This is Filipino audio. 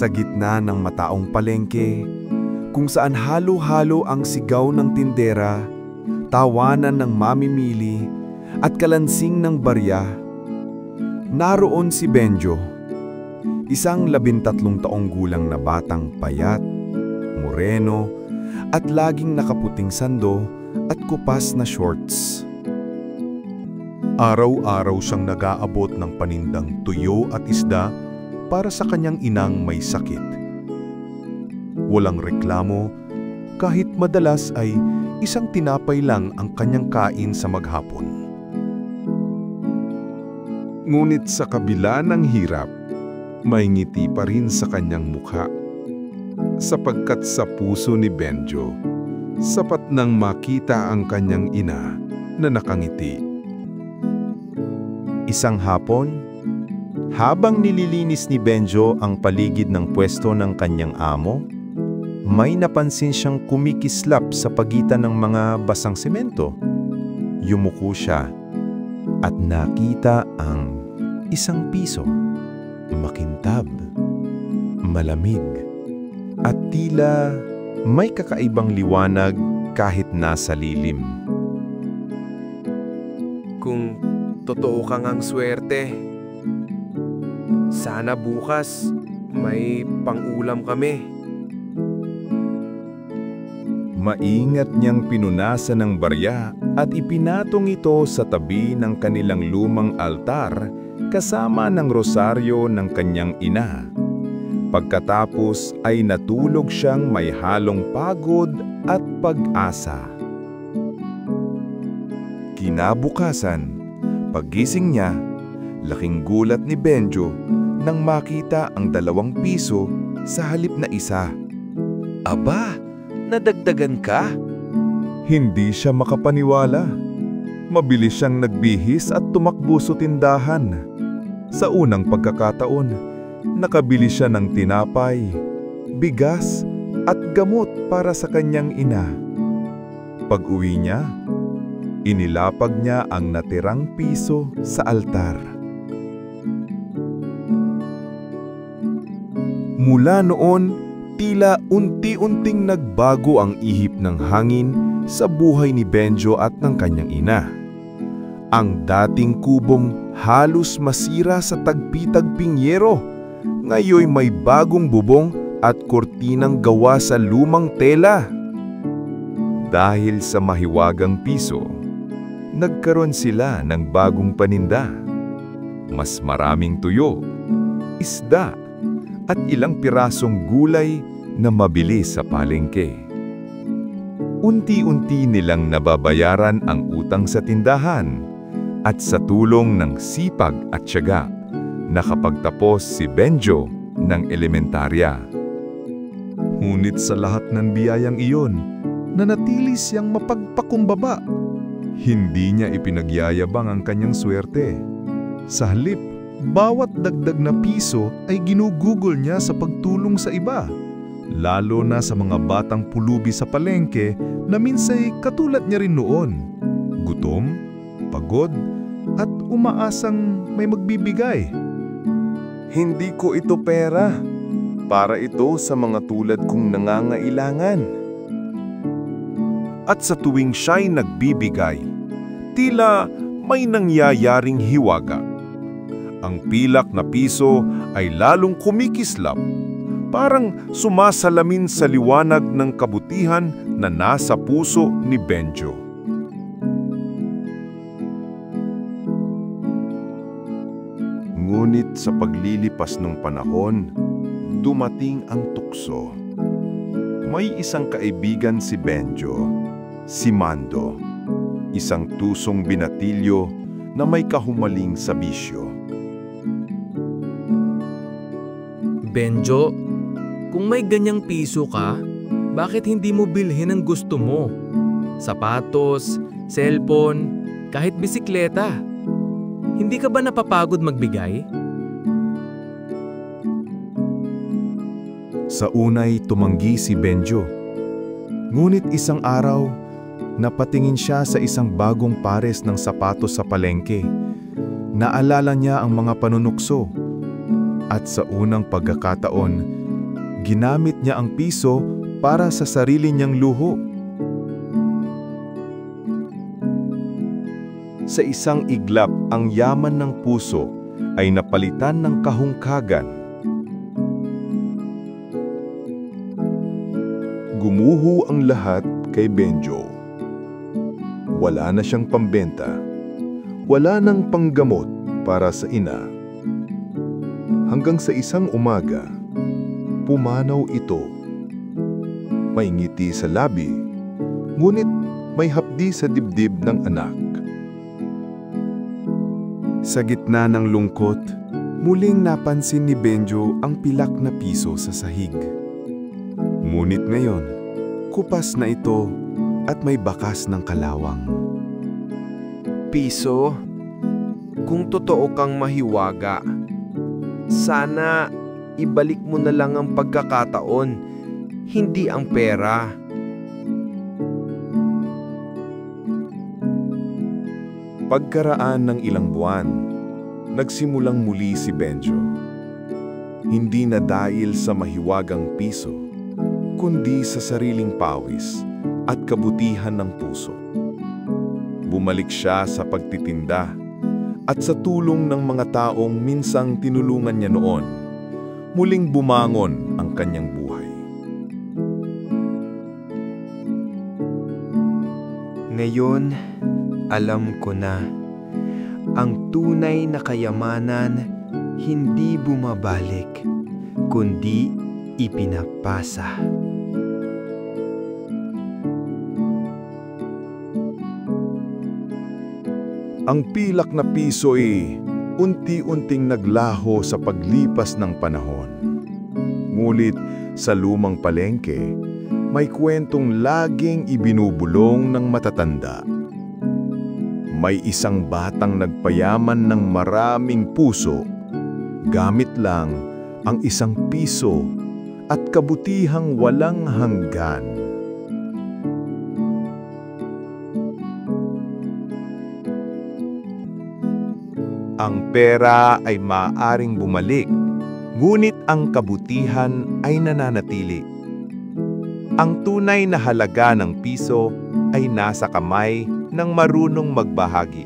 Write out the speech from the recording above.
Sa gitna ng mataong palengke, kung saan halo-halo ang sigaw ng tindera, tawanan ng mamimili at kalansing ng barya, naroon si Benjo, isang 13 taong gulang na batang payat, moreno at laging nakaputing sando at kupas na shorts. Araw-araw siyang nag-aabot ng panindang tuyo at isda para sa kanyang inang may sakit. Walang reklamo, kahit madalas ay isang tinapay lang ang kanyang kain sa maghapon. Ngunit sa kabila ng hirap, may ngiti pa rin sa kanyang mukha. Sapagkat sa puso ni Benjo, sapat nang makita ang kanyang ina na nakangiti. Isang hapon, habang nililinis ni Benjo ang paligid ng pwesto ng kanyang amo, may napansin siyang kumikislap sa pagitan ng mga basang semento. Yumuko siya at nakita ang isang piso, makintab, malamig, at tila may kakaibang liwanag kahit nasa lilim. Kung totoo kang ang swerte, sana bukas may pang-ulam kami. Maingat niyang pinunasan ng barya at ipinatong ito sa tabi ng kanilang lumang altar kasama ng rosaryo ng kanyang ina. Pagkatapos ay natulog siyang may halong pagod at pag-asa. Kinabukasan, paggising niya, laking gulat ni Benjo nang makita ang 2 piso sa halip na isa. Aba, nadagdagan ka? Hindi siya makapaniwala. Mabilis siyang nagbihis at tumakbo sa tindahan. Sa unang pagkakataon, nakabili siya ng tinapay, bigas at gamot para sa kanyang ina. Pag-uwi niya, inilapag niya ang natirang piso sa altar. Mula noon, tila unti-unting nagbago ang ihip ng hangin sa buhay ni Benjo at ng kanyang ina. Ang dating kubong halos masira sa tagpi-tagping yero, ngayon may bagong bubong at kurtinang gawa sa lumang tela. Dahil sa mahiwagang piso, nagkaroon sila ng bagong paninda. Mas maraming tuyo, isda, at ilang pirasong gulay na mabili sa palengke. Unti-unti nilang nababayaran ang utang sa tindahan at sa tulong ng sipag at tiyaga, nakapagtapos si Benjo ng elementarya. Ngunit sa lahat ng biyayang iyon, nanatili siyang mapagpakumbaba. Hindi niya ipinagyayabang ang kanyang swerte. Sa halip, bawat dagdag na piso ay ginugugol niya sa pagtulong sa iba, lalo na sa mga batang pulubi sa palengke na minsay katulad niya rin noon. Gutom, pagod, at umaasang may magbibigay. Hindi ko ito pera. Para ito sa mga tulad kong nangangailangan. At sa tuwing siya'y nagbibigay, tila may nangyayaring hiwaga. Ang pilak na piso ay lalong kumikislap, parang sumasalamin sa liwanag ng kabutihan na nasa puso ni Benjo. Ngunit sa paglilipas ng panahon, dumating ang tukso. May isang kaibigan si Benjo, si Mando, isang tusong binatilyo na may kahumaling sa bisyo. Benjo, kung may ganyang piso ka, bakit hindi mo bilhin ang gusto mo? Sapatos, cellphone, kahit bisikleta. Hindi ka ba napapagod magbigay? Sa unay tumanggi si Benjo. Ngunit isang araw, napatingin siya sa isang bagong pares ng sapatos sa palengke. Naalala niya ang mga panunukso. At sa unang pagkakataon, Ginamit niya ang piso para sa sarili niyang luho. Sa isang iglap, ang yaman ng puso ay napalitan ng kahungkagan. Gumuho ang lahat kay Benjo. Wala na siyang pambenta. Wala nang panggamot para sa ina. Hanggang sa isang umaga, pumanaw ito. May ngiti sa labi, ngunit may hapdi sa dibdib ng anak. Sa gitna ng lungkot, muling napansin ni Benjo ang pilak na piso sa sahig. Ngunit ngayon, kupas na ito at may bakas ng kalawang. Piso, kung totoo kang mahiwaga, sana ibalik mo na lang ang pagkakataon, hindi ang pera. Pagkaraan ng ilang buwan, nagsimulang muli si Benjo. Hindi na dahil sa mahiwagang piso, kundi sa sariling pawis at kabutihan ng puso. Bumalik siya sa pagtitinda at sa tulong ng mga taong minsang tinulungan niya noon, muling bumangon ang kanyang buhay. Ngayon, alam ko na, ang tunay na kayamanan hindi bumabalik, kundi ipinapasa. Ang pilak na piso ay unti-unting naglaho sa paglipas ng panahon. Ngunit sa lumang palengke, may kwentong laging ibinubulong ng matatanda. May isang batang nagpayaman ng maraming puso, gamit lang ang isang piso at kabutihang walang hanggan. Ang pera ay maaaring bumalik, ngunit ang kabutihan ay nananatili. Ang tunay na halaga ng piso ay nasa kamay ng marunong magbahagi.